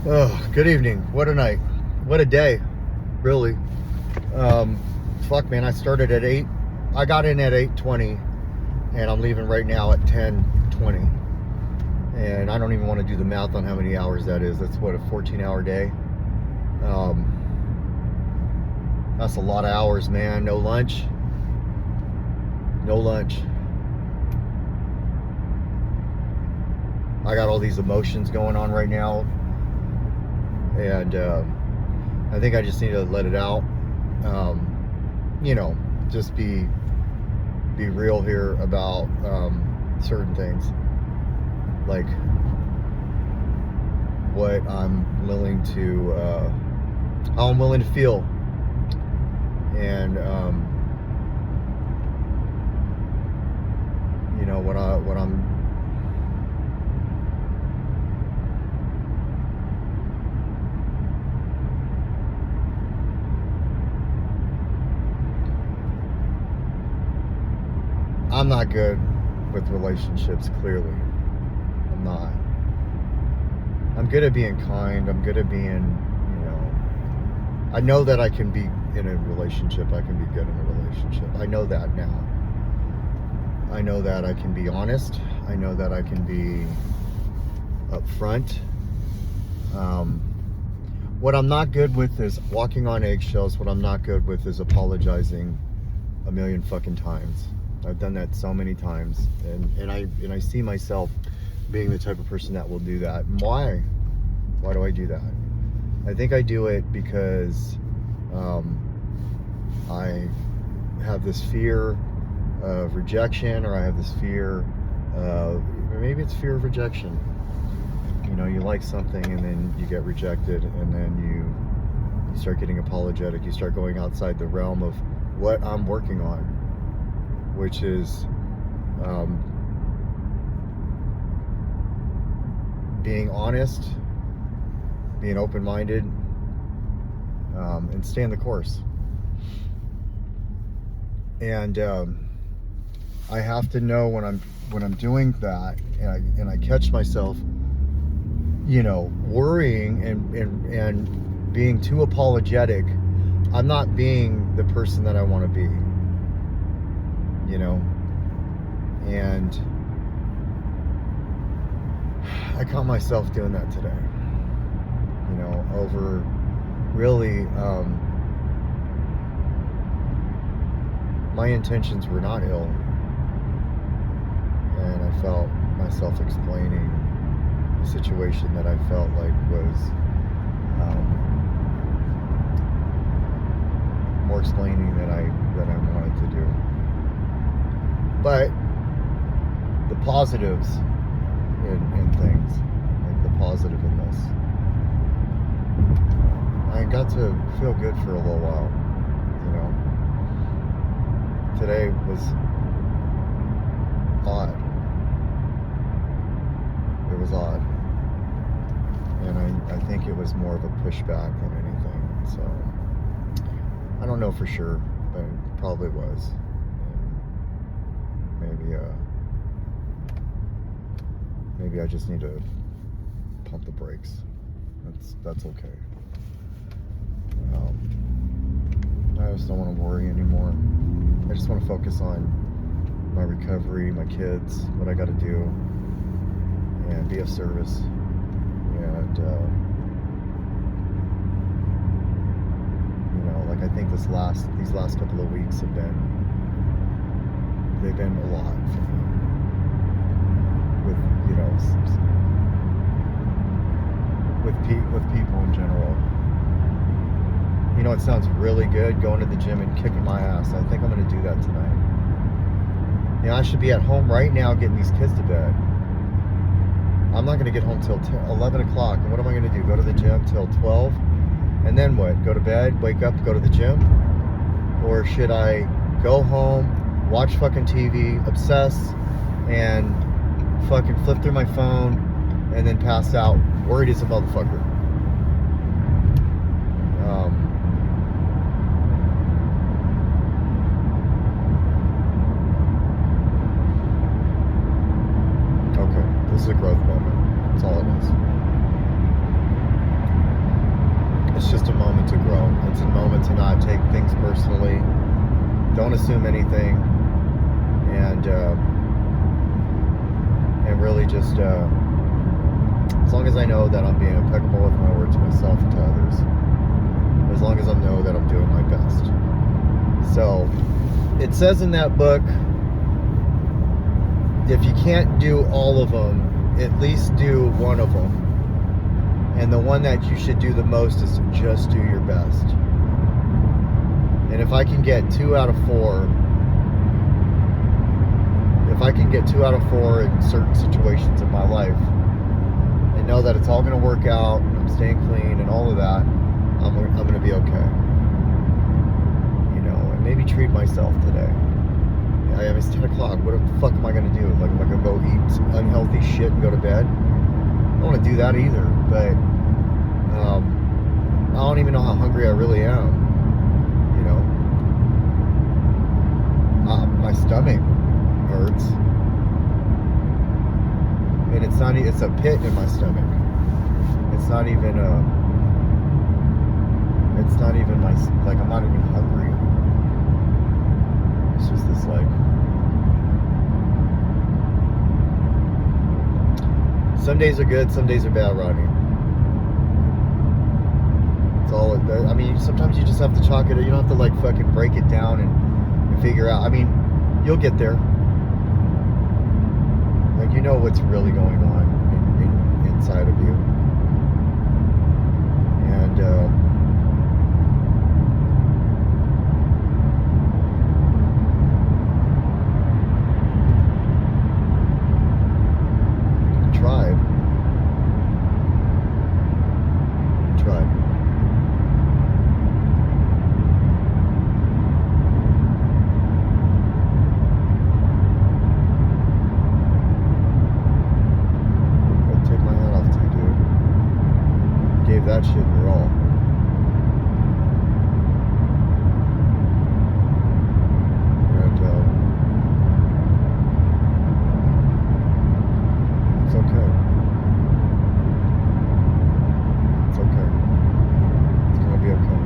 Oh, good evening. What a night. What a day, really. Fuck, man, I started at 8. I got in at 8:20, and I'm leaving right now at 10:20. And I don't even want to do the math on how many hours that is. That's, what, a 14-hour day? That's a lot of hours, man. No lunch. No lunch. I got all these emotions going on right now. And I think I just need to let it out. Just be real here about certain things, like what I'm willing to, how I'm willing to feel, and what I'm. I'm not good with relationships, clearly. I'm not. I'm good at being kind. I'm good at being, I know that I can be in a relationship. I can be good in a relationship. I know that now. I know that I can be honest. I know that I can be upfront. What I'm not good with is walking on eggshells. What I'm not good with is apologizing a million fucking times. I've done that so many times, and I see myself being the type of person that will do that. And why? Why do I do that? I think I do it because I have this fear of rejection, or I have this fear of, or maybe it's fear of rejection. You like something and then you get rejected, and then you start getting apologetic. You start going outside the realm of what I'm working on, which is being honest, being open-minded, and staying the course. And I have to know when I'm doing that, and I catch myself, worrying and being too apologetic. I'm not being the person that I want to be. And I caught myself doing that today, over really, my intentions were not ill, and I felt myself explaining a situation that I felt like was more explaining than I wanted to do. But the positives in things, like the positive in this, I got to feel good for a little while. Today was odd. It was odd, and I think it was more of a pushback than anything. So I don't know for sure, but it probably was. Maybe I just need to pump the brakes. That's okay. I just don't want to worry anymore. I just want to focus on my recovery, my kids, what I got to do, and be of service. And I think these last couple of weeks they've been a lot for me. With people in general. It sounds really good going to the gym and kicking my ass. I think I'm going to do that tonight. I should be at home right now getting these kids to bed. I'm not going to get home till 11 o'clock. And what am I going to do? Go to the gym till 12? And then what? Go to bed, wake up, go to the gym? Or should I go home, watch fucking TV, obsess, and fucking flip through my phone, and then pass out worried as a motherfucker? Okay, this is a growth moment. That's all it is. just a moment to not take things personally. Don't assume anything, and really just as long as I know that I'm being impeccable with my word to myself and to others, as long as I know that I'm doing my best. So it says in that book, if you can't do all of them, at least do one of them. And the one that you should do the most is to just do your best. And if I can get 2 out of 4, if I can get 2 out of 4 in certain situations in my life, and know that it's all going to work out, and I'm staying clean and all of that, I'm going to be okay. You know, and maybe treat myself today. I mean, it's 10 o'clock. What the fuck am I going to do? Like, am I going to go eat unhealthy shit and go to bed? I don't want to do that either, but I don't even know how hungry I really am. You know, my stomach hurts, and it's a pit in my stomach. It's not even like, I'm not even hungry. It's just this, like, some days are good, some days are bad, Rodney. It's all, I mean, sometimes you just have to chalk it. You don't have to, like, fucking break it down and figure out. I mean, you'll get there. Like, you know what's really going on inside of you. And tried. Take my hat off to you, dude. Gave that shit your all. And it's okay. It's okay. It's gonna be okay.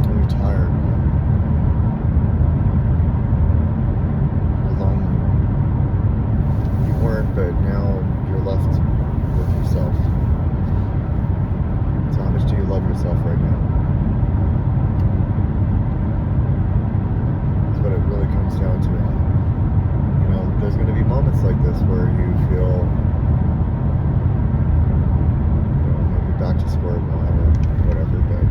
You're tired, man. You're lonely. You weren't, but now you're left with yourself. So how much do you love yourself right now? That's what it really comes down to. You know, there's going to be moments like this where you feel, you know, maybe back to square one or whatever, but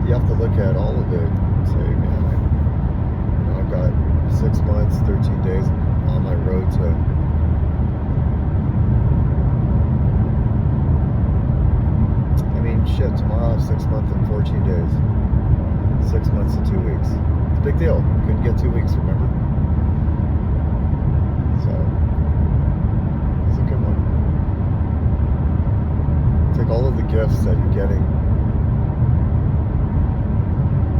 you have to look at all of it and say, man, I've got 6 months, 13 days on my road to shit, tomorrow I have 6 months and 14 days. 6 months and 2 weeks. It's a big deal. Couldn't get 2 weeks, remember? So, it's a good one. Take all of the gifts that you're getting,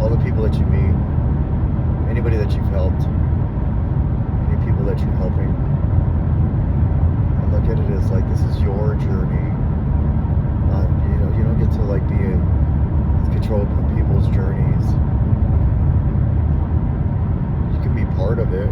all the people that you meet, anybody that you've helped, any people that you're helping, and look at it as like, this is your journey. You know, you don't get to, like, be in control of people's journeys. You can be part of it.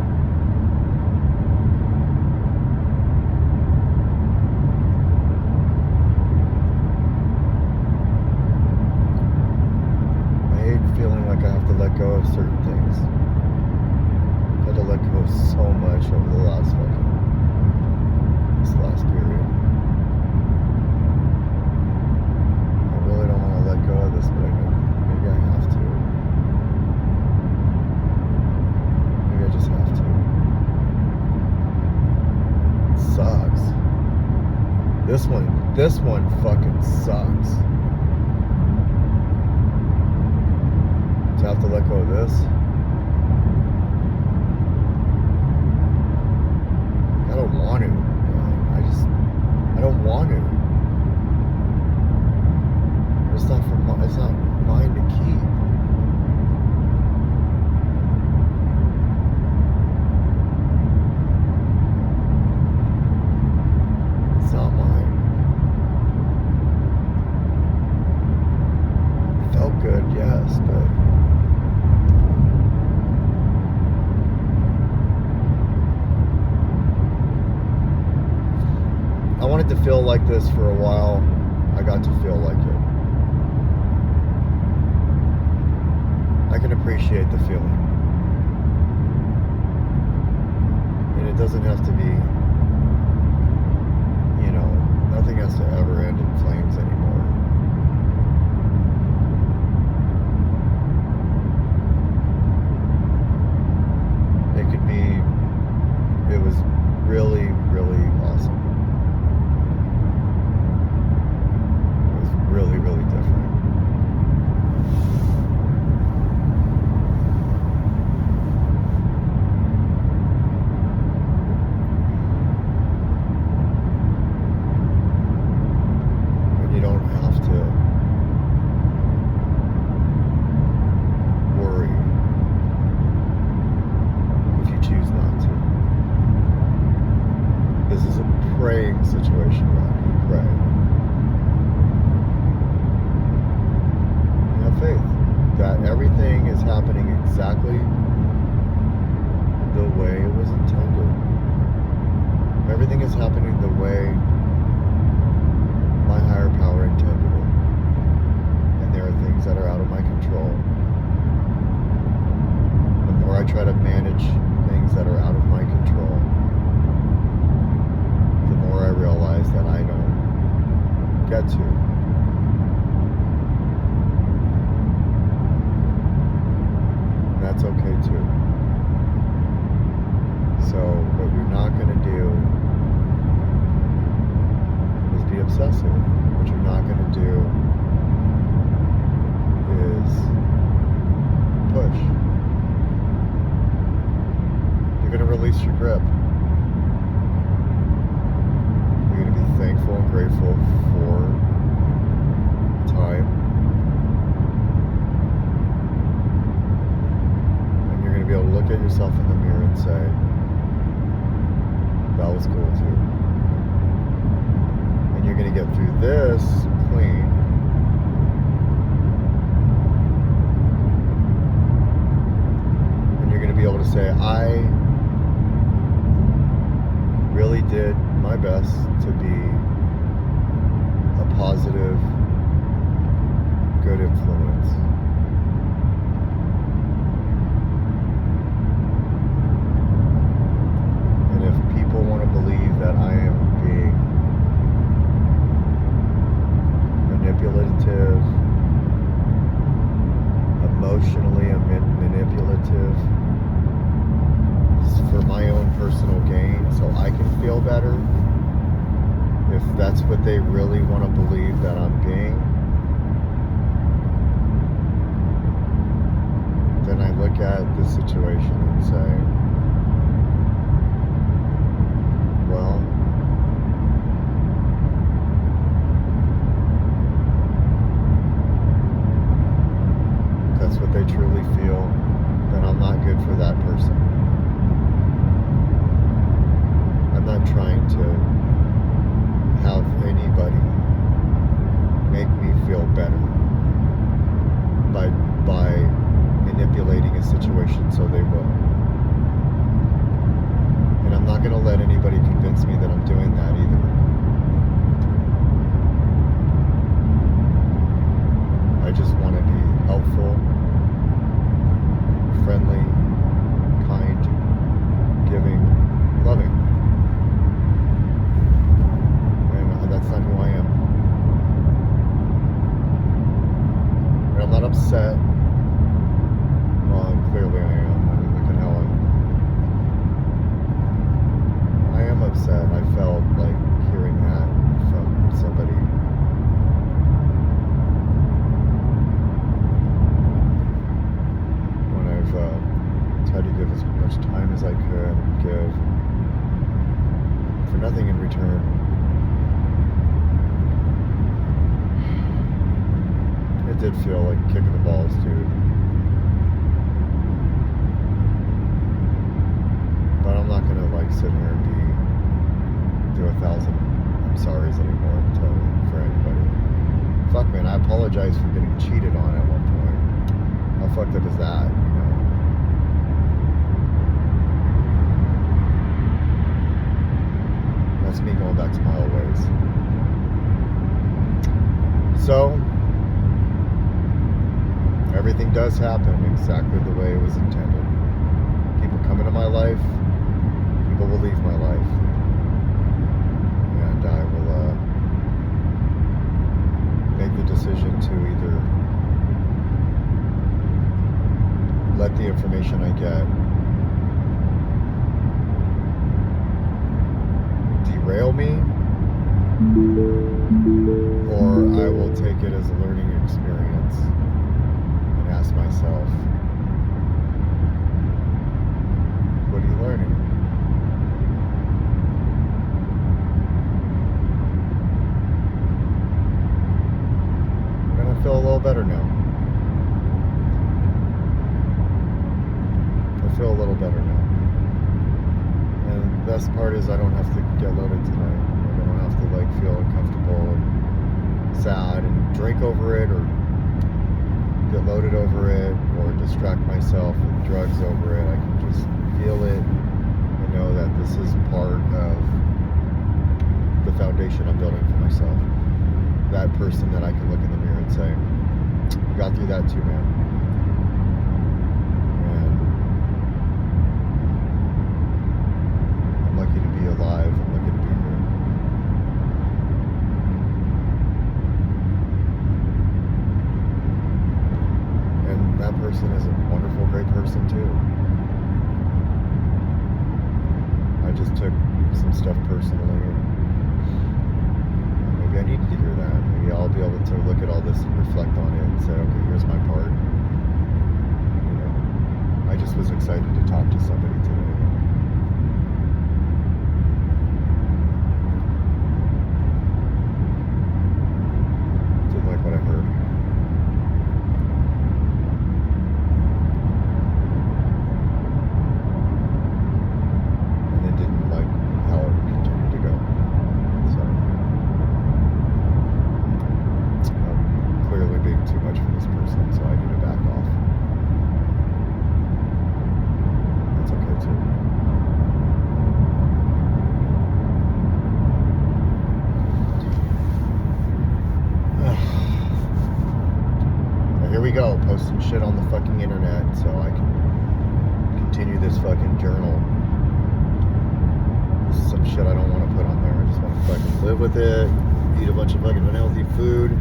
I hate feeling like I have to let go of certain things. I've had to let go of so much over the this last period. Go of this, but maybe I have to. Maybe I just have to. It sucks. This one fucking sucks. To have to let go of this. I don't want to. wanted to feel like this for a while. I got to feel like it. I can appreciate the feeling. And it doesn't have to be, nothing has to ever end in flames anymore. It was really, really awesome. It was really, really different. And you don't have to worry if you choose not to. This is a praying situation, right? You pray. You have faith that everything is happening exactly the way it was intended. Everything is happening the way my higher power intended it. And there are things that are out of my control. The more I try to manage things that are out of my control, the more I realize that I don't get to. And that's okay too. So what you're not going to do is be obsessive. What you're not going to do is push. You're going to release your grip. You're going to be thankful and grateful for time. And you're going to be able to look at yourself in the mirror and say, that was cool too. And you're going to get through this clean. And you're going to be able to say, I really did my best to be a positive, good influence. And if people want to believe that I am being manipulative, emotionally manipulative, for my own personal gain, so I can feel better, if that's what they really want to believe that I'm being, then I look at the situation and say, well, if that's what they truly feel, then I'm not good for that person. I'm not trying to have anybody make me feel better by manipulating a situation so they will. And I'm not going to let anybody convince me that I'm doing that either. I just want to be helpful, friendly, kind, giving, loving. That's not who I am. And I'm not upset. Well, clearly I am. I mean, look at how I am upset. I felt like hearing that from somebody. When I've tried to give as much time as I could, give for nothing in return. It did feel like kicking the balls, dude. But I'm not gonna sit here and do 1,000 I'm sorry's anymore for anybody. Fuck, man, I apologize for getting cheated on at one point. How fucked up is that, That's me going back to my old ways. So, everything does happen exactly the way it was intended. People come into my life, people will leave my life. And I will make the decision to either let the information I get derail me, or I will take it as a learning experience and ask myself, what are you learning? And I feel a little better now. I feel a little better now. And the best part is I don't have to get loaded tonight. I don't have to like feel uncomfortable and sad and drink over it or get loaded over it or distract myself with drugs over it. I can just feel it and know that this is part of the foundation I'm building for myself. That person that I can look in the mirror and say, you got through that too, man. I'm lucky to be alive. I'm lucky to be here. And that person is a wonderful, great person too. I just took some stuff personally, and maybe I needed to hear that. Maybe I'll be able to look at all this and reflect on it and say, okay, here's my part. You know, I just was excited to talk to somebody today. Didn't like what I heard. And then didn't like how it continued to go. So I'm clearly being too much for this person, so I need to back off. That's okay too. Well, here we go, posting shit on the fucking internet so I can continue this fucking journal. This is some shit I don't want to put on there. I just want to fucking live with it, eat a bunch of fucking unhealthy food,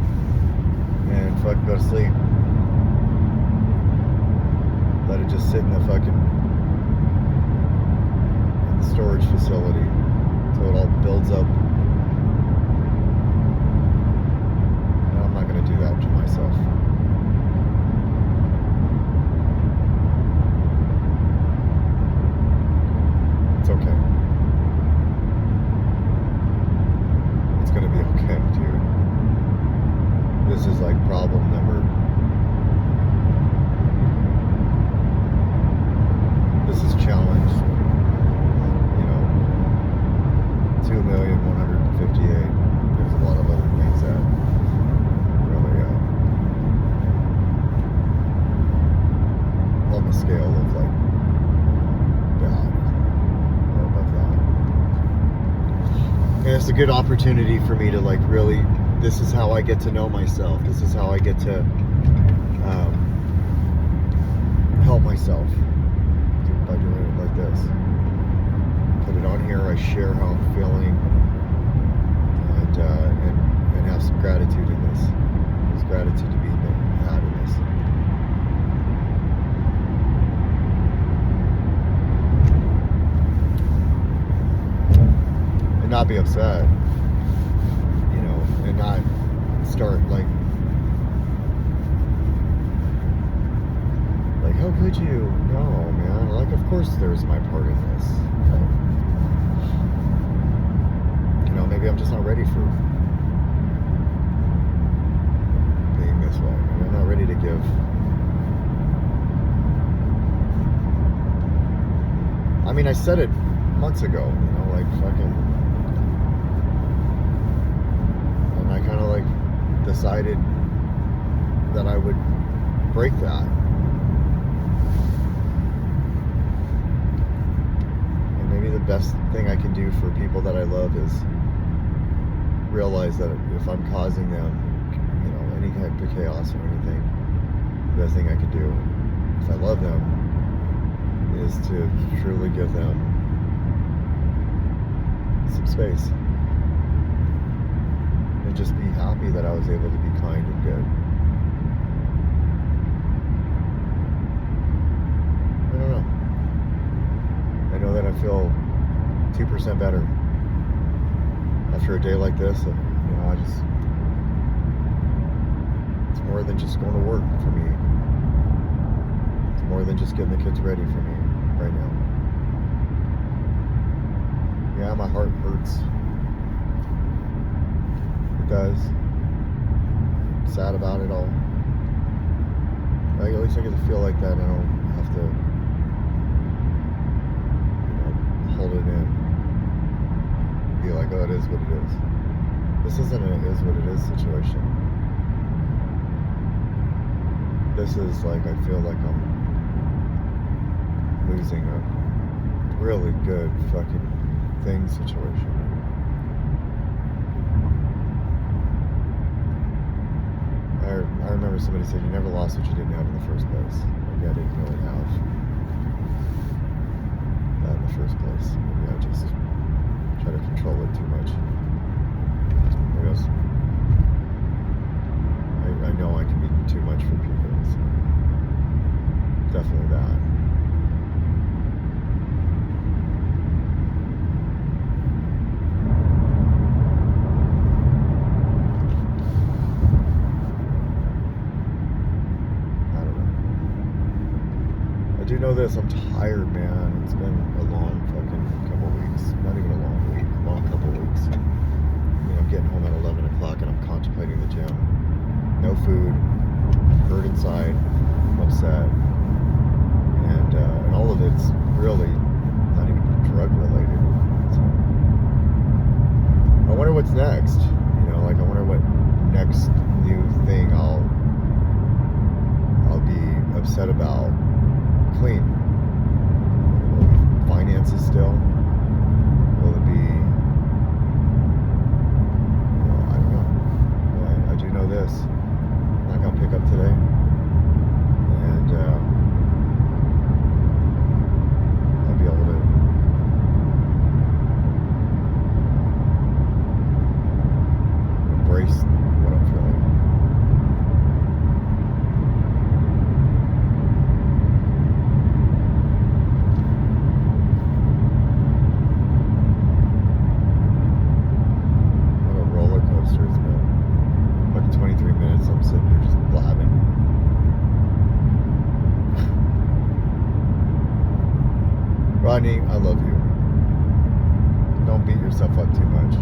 and fucking go to sleep. Let it just sit in the fucking storage facility until it all builds up. And I'm not going to do that to myself. It's okay. It's going to be okay, dude. This is like problem number. This is challenge, 2,158,000. There's a lot of other things that really on the scale of like bad or above that. And it's a good opportunity for me to like really, this is how I get to know myself. This is how I get to help myself by doing it like this. Put it on here, I share how I'm feeling, and have some gratitude in this. There's gratitude to be had in this. And not be upset, and not start like how could you? No, man. Like, of course there's my part in this. Maybe I'm just not ready for being this way. Maybe I'm not ready to give. I mean, I said it months ago, like fucking. And I kind of like decided that I would break that. And maybe the best thing I can do for people that I love is realize that if I'm causing them, any type of chaos or anything, the best thing I can do, if I love them, is to truly give them some space. And just be happy that I was able to be kind and good. I don't know. I know that I feel 2% better after a day like this. It's more than just going to work for me. It's more than just getting the kids ready for me right now. Yeah, my heart hurts. It does. I'm sad about it all. At least I get to feel like that. I don't have to hold it in. Be like, oh, it is what it is. This isn't an it is what it is situation. This is like, I feel like I'm losing a really good fucking thing situation. I remember somebody said, you never lost what you didn't have in the first place. Maybe I didn't really have that in the first place. Maybe I just try to control it too much. I guess I know I can be too much for people. So definitely that. I don't know. I do know this. I'm tired, man. It's been a long fucking couple weeks. Not even a long week. A long couple weeks. I'm getting home at 11 o'clock and I'm contemplating the gym. No food. Hurt inside. I'm upset. And all of it's really not even drug related. So I wonder what's next. I wonder what next new thing I'll be upset about. Clean. Will it be finances still? Will it be? I don't know. But I do know this. I'm not gonna pick up today, and I'll be able to embrace what I'm feeling. What a roller coaster it's been. Like 23 minutes, I'm sitting here just blabbing. Rodney, I love you. Don't beat yourself up too much.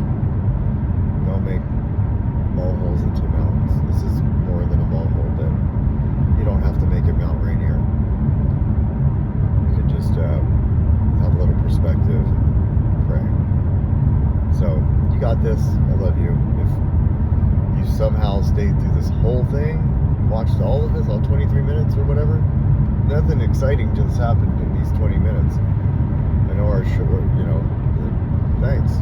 Don't make molehills into mountains. This is more than a molehill, but you don't have to make it Mount Rainier. You can just have a little perspective and pray. So, you got this. I love you. If you somehow stayed through this whole thing, watched all of this, all 23 minutes or whatever, nothing exciting just happened in these 20 minutes. I know our show, thanks.